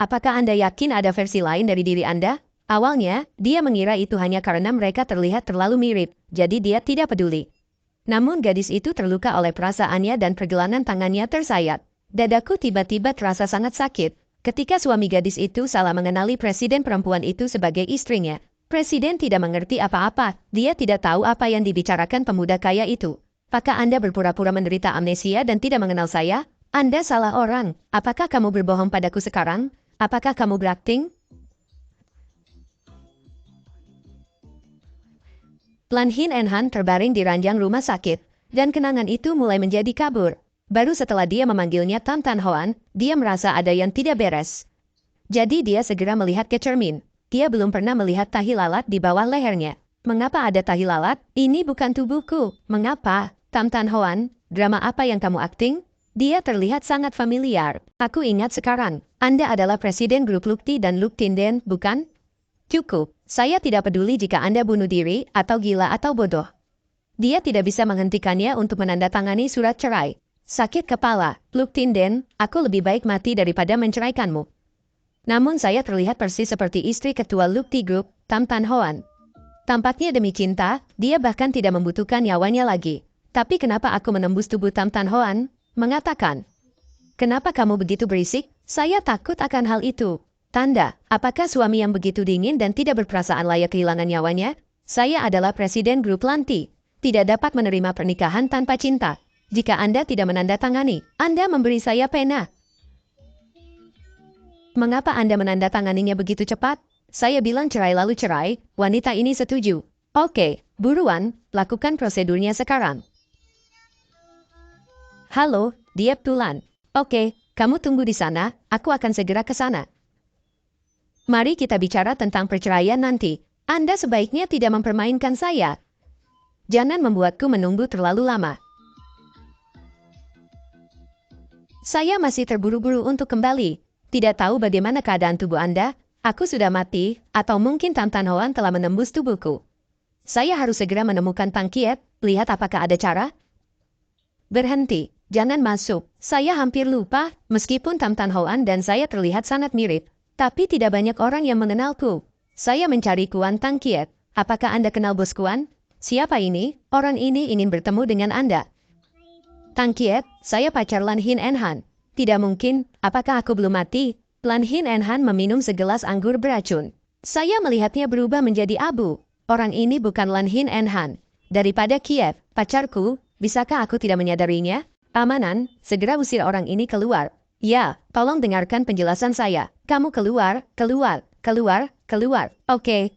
Apakah Anda yakin ada versi lain dari diri Anda? Awalnya, dia mengira itu hanya karena mereka terlihat terlalu mirip, jadi dia tidak peduli. Namun gadis itu terluka oleh perasaannya dan pergelangan tangannya tersayat. Dadaku tiba-tiba terasa sangat sakit ketika suami gadis itu salah mengenali presiden perempuan itu sebagai istrinya. Presiden tidak mengerti apa-apa, dia tidak tahu apa yang dibicarakan pemuda kaya itu. Apakah Anda berpura-pura menderita amnesia dan tidak mengenal saya? Anda salah orang. Apakah kamu berbohong padaku sekarang? Apakah kamu berakting? Lan Hin en Han terbaring di ranjang rumah sakit, dan kenangan itu mulai menjadi kabur. Baru setelah dia memanggilnya Tam Tan Hoan, dia merasa ada yang tidak beres. Jadi dia segera melihat ke cermin. Dia belum pernah melihat tahi lalat di bawah lehernya. Mengapa ada tahi lalat? Ini bukan tubuhku. Mengapa? Tam Tan Hoan, drama apa yang kamu akting? Dia terlihat sangat familiar. Aku ingat sekarang. Anda adalah presiden grup Lukti dan Luk Tinden, bukan? Cukup, saya tidak peduli jika Anda bunuh diri, atau gila atau bodoh. Dia tidak bisa menghentikannya untuk menandatangani surat cerai. Sakit kepala, Luk Tinden, aku lebih baik mati daripada menceraikanmu. Namun saya terlihat persis seperti istri ketua Lukti Group, Tam Tan Hoan. Tampaknya demi cinta, dia bahkan tidak membutuhkan nyawanya lagi. Tapi kenapa aku menembus tubuh Tam Tan Hoan? Mengatakan, kenapa kamu begitu berisik? Saya takut akan hal itu. Tanda, apakah suami yang begitu dingin dan tidak berperasaan layak kehilangan nyawanya? Saya adalah presiden grup Lanti. Tidak dapat menerima pernikahan tanpa cinta. Jika Anda tidak menandatangani, Anda memberi saya pena. Mengapa Anda menandatanganinya begitu cepat? Saya bilang cerai lalu cerai, wanita ini setuju. Oke, buruan, lakukan prosedurnya sekarang. Halo, Diep Tulan. Oke, kamu tunggu di sana, aku akan segera ke sana. Mari kita bicara tentang perceraian nanti. Anda sebaiknya tidak mempermainkan saya. Jangan membuatku menunggu terlalu lama. Saya masih terburu-buru untuk kembali. Tidak tahu bagaimana keadaan tubuh Anda. Aku sudah mati, atau mungkin Tam Tan Hoan telah menembus tubuhku. Saya harus segera menemukan Tang Kiet, lihat apakah ada cara. Berhenti, jangan masuk. Saya hampir lupa, meskipun Tam Tan Hoan dan saya terlihat sangat mirip. Tapi tidak banyak orang yang mengenalku. Saya mencari Kuan Tang Kiet. Apakah Anda kenal bos Kuan? Siapa ini? Orang ini ingin bertemu dengan Anda. Tang Kiet, saya pacar Lan Hin en Han. Tidak mungkin, apakah aku belum mati? Lan Hin en Han meminum segelas anggur beracun. Saya melihatnya berubah menjadi abu. Orang ini bukan Lan Hin en Han. Daripada Kiet, pacarku, bisakah aku tidak menyadarinya? Amanan, segera usir orang ini keluar. Ya, tolong dengarkan penjelasan saya. Kamu keluar, keluar, keluar, keluar. Oke,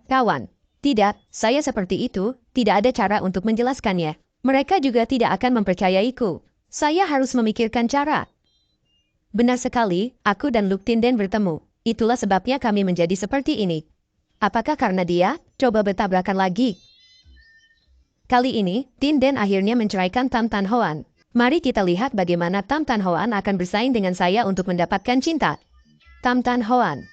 kawan. Tidak, saya seperti itu, tidak ada cara untuk menjelaskannya. Mereka juga tidak akan mempercayaiku. Saya harus memikirkan cara. Benar sekali, aku dan Luk Tinden bertemu. Itulah sebabnya kami menjadi seperti ini. Apakah karena dia? Coba bertabrakan lagi. Kali ini, Tinden akhirnya menceraikan Tam Tan Hoan. Mari kita lihat bagaimana Tam Tan Hoan akan bersaing dengan saya untuk mendapatkan cinta. Tam Tan Hoan.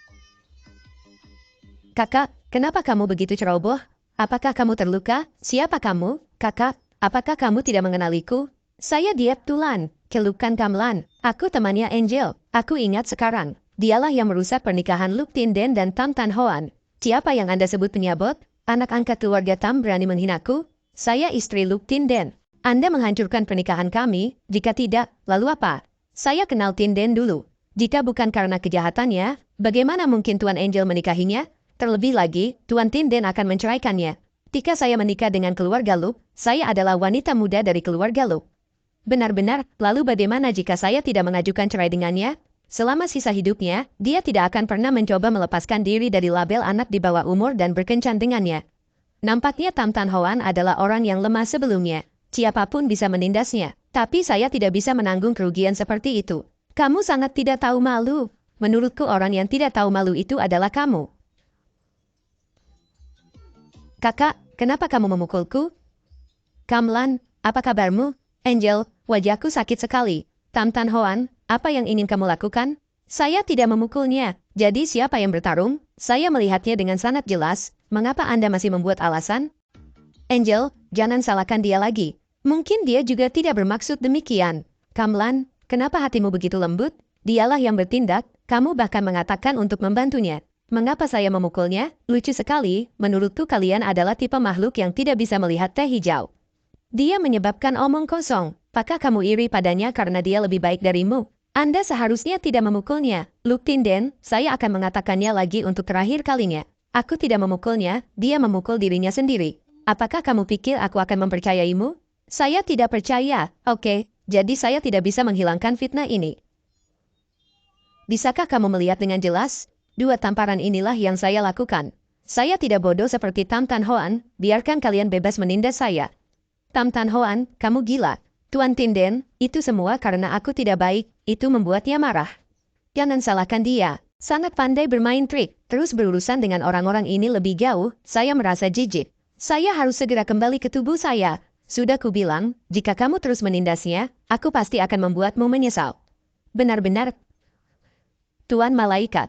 Kakak, kenapa kamu begitu ceroboh? Apakah kamu terluka? Siapa kamu? Kakak, apakah kamu tidak mengenaliku? Saya Diep Tulan, Kelukan Kamlan. Aku temannya Angel. Aku ingat sekarang. Dialah yang merusak pernikahan Luk Tinden dan Tam Tan Hoan. Siapa yang Anda sebut penyabot? Anak angkat keluarga Tam berani menghinaku? Saya istri Luk Tinden. Anda menghancurkan pernikahan kami, jika tidak, lalu apa? Saya kenal Tinden dulu. Jika bukan karena kejahatannya, bagaimana mungkin Tuan Angel menikahinya? Terlebih lagi, Tuan Tinden akan menceraikannya. Jika saya menikah dengan keluarga Luk, saya adalah wanita muda dari keluarga Luk. Benar-benar, lalu bagaimana jika saya tidak mengajukan cerai dengannya? Selama sisa hidupnya, dia tidak akan pernah mencoba melepaskan diri dari label anak di bawah umur dan berkencan dengannya. Nampaknya Tam Tan Hoan adalah orang yang lemah sebelumnya. Siapapun bisa menindasnya, tapi saya tidak bisa menanggung kerugian seperti itu. Kamu sangat tidak tahu malu. Menurutku orang yang tidak tahu malu itu adalah kamu. Kakak, kenapa kamu memukulku? Kamlan, apa kabarmu? Angel, wajahku sakit sekali. Tam Tan Hoan, apa yang ingin kamu lakukan? Saya tidak memukulnya, jadi siapa yang bertarung? Saya melihatnya dengan sangat jelas. Mengapa Anda masih membuat alasan? Angel, jangan salahkan dia lagi. Mungkin dia juga tidak bermaksud demikian. Kamlan, kenapa hatimu begitu lembut? Dialah yang bertindak, Kamu bahkan mengatakan untuk membantunya. Mengapa saya memukulnya? Lucu sekali, menurutku kalian adalah tipe makhluk yang tidak bisa melihat teh hijau. Dia menyebabkan omong kosong. Apakah kamu iri padanya karena dia lebih baik darimu? Anda seharusnya tidak memukulnya. Luke Tinden, saya akan mengatakannya lagi untuk terakhir kalinya. Aku tidak memukulnya, dia memukul dirinya sendiri. Apakah kamu pikir aku akan mempercayaimu? Saya tidak percaya. Oke, jadi saya tidak bisa menghilangkan fitnah ini. Bisakah kamu melihat dengan jelas? Dua tamparan inilah yang saya lakukan. Saya tidak bodoh seperti Tam Tan Hoan, biarkan kalian bebas menindas saya. Tam Tan Hoan, kamu gila. Tuan Tinden, itu semua karena aku tidak baik, itu membuatnya marah. Jangan salahkan dia, sangat pandai bermain trik, terus berurusan dengan orang-orang ini lebih jauh, saya merasa jijik. Saya harus segera kembali ke tubuh saya. Sudah kubilang, jika kamu terus menindasnya, aku pasti akan membuatmu menyesal. Benar-benar. Tuan Malaikat.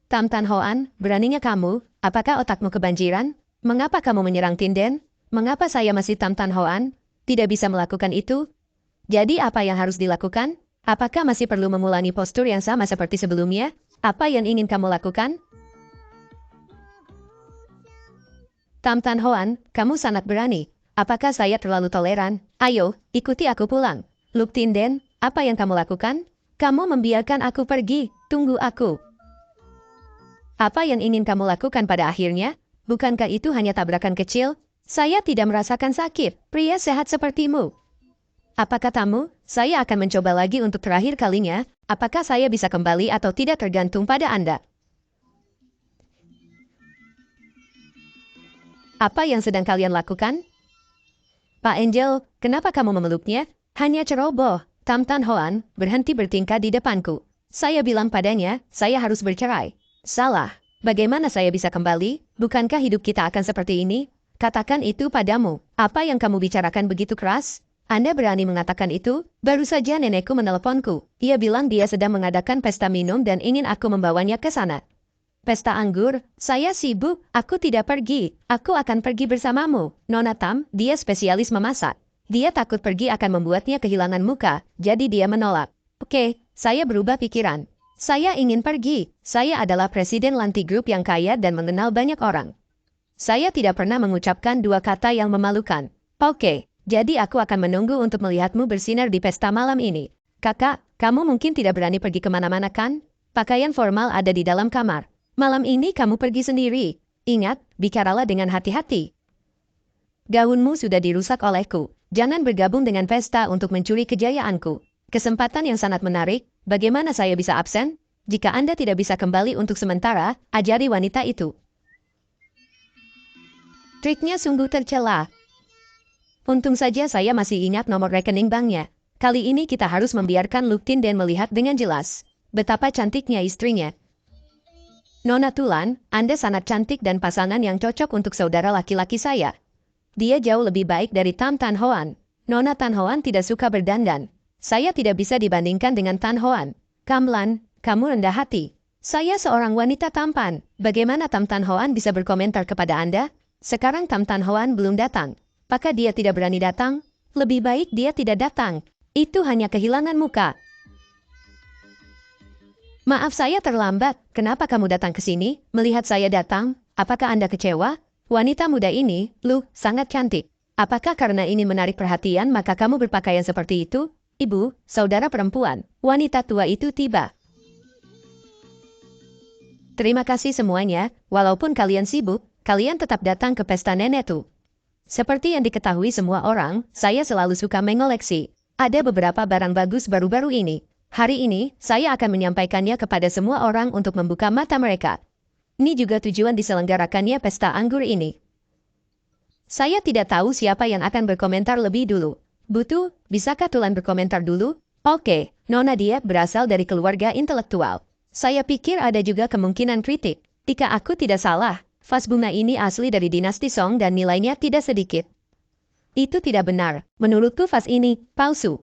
Tam Tan Hoan, beraninya kamu, apakah otakmu kebanjiran? Mengapa kamu menyerang Tinden? Mengapa saya masih Tam Tan Hoan? Tidak bisa melakukan itu? Jadi apa yang harus dilakukan? Apakah masih perlu mengulangi postur yang sama seperti sebelumnya? Apa yang ingin kamu lakukan? Tam Tan Hoan, kamu sangat berani. Apakah saya terlalu toleran? Ayo, ikuti aku pulang. Luke Tinden, apa yang kamu lakukan? Kamu membiarkan aku pergi, tunggu aku. Apa yang ingin kamu lakukan pada akhirnya? Bukankah itu hanya tabrakan kecil? Saya tidak merasakan sakit, pria sehat sepertimu. Apa katamu? Saya akan mencoba lagi untuk terakhir kalinya. Apakah saya bisa kembali atau tidak tergantung pada Anda. Apa yang sedang kalian lakukan? Pak Angel, kenapa kamu memeluknya? Hanya ceroboh. Tam Tan Hoan, berhenti bertingkah di depanku. Saya bilang padanya, saya harus bercerai. Salah. Bagaimana saya bisa kembali? Bukankah hidup kita akan seperti ini? Katakan itu padamu. Apa yang kamu bicarakan begitu keras? Anda berani mengatakan itu? Baru saja nenekku meneleponku. Ia bilang dia sedang mengadakan pesta minum dan ingin aku membawanya ke sana. Pesta anggur? Saya sibuk. Aku tidak pergi. Aku akan pergi bersamamu. Nona Tam, dia spesialis memasak. Dia takut pergi akan membuatnya kehilangan muka, jadi dia menolak. Oke, saya berubah pikiran. Saya ingin pergi. Saya adalah presiden Lanti Group yang kaya dan mengenal banyak orang. Saya tidak pernah mengucapkan dua kata yang memalukan. Oke, jadi aku akan menunggu untuk melihatmu bersinar di pesta malam ini. Kakak, kamu mungkin tidak berani pergi kemana-mana kan? Pakaian formal ada di dalam kamar. Malam ini kamu pergi sendiri. Ingat, bicaralah dengan hati-hati. Gaunmu sudah dirusak olehku. Jangan bergabung dengan pesta untuk mencuri kejayaanku. Kesempatan yang sangat menarik, bagaimana saya bisa absen? Jika Anda tidak bisa kembali untuk sementara, ajari wanita itu. Triknya sungguh tercela. Untung saja saya masih ingat nomor rekening banknya. Kali ini kita harus membiarkan Luke Tinden melihat dengan jelas betapa cantiknya istrinya. Nona Tulan, Anda sangat cantik dan pasangan yang cocok untuk saudara laki-laki saya. Dia jauh lebih baik dari Tam Tan Hoan. Nona Tan Hoan tidak suka berdandan. Saya tidak bisa dibandingkan dengan Tan Hoan. Kamlan, kamu rendah hati. Saya seorang wanita tampan. Bagaimana Tam Tan Hoan bisa berkomentar kepada Anda? Sekarang Tam Tan Hoan belum datang. Apakah dia tidak berani datang? Lebih baik dia tidak datang. Itu hanya kehilangan muka. Maaf saya terlambat. Kenapa kamu datang ke sini? Melihat saya datang? Apakah Anda kecewa? Wanita muda ini, Luke, sangat cantik. Apakah karena ingin menarik perhatian maka kamu berpakaian seperti itu? Ibu, saudara perempuan, wanita tua itu tiba. Terima kasih semuanya, walaupun kalian sibuk, kalian tetap datang ke pesta nenekku. Seperti yang diketahui semua orang, saya selalu suka mengoleksi. Ada beberapa barang bagus baru-baru ini. Hari ini, saya akan menyampaikannya kepada semua orang untuk membuka mata mereka. Ini juga tujuan diselenggarakannya pesta anggur ini. Saya tidak tahu siapa yang akan berkomentar lebih dulu. Butuh, bisakah Tulan berkomentar dulu? Oke, Nona dia berasal dari keluarga intelektual. Saya pikir ada juga kemungkinan kritik. Jika aku tidak salah, vas bunga ini asli dari dinasti Song dan nilainya tidak sedikit. Itu tidak benar. Menurutku vas ini palsu.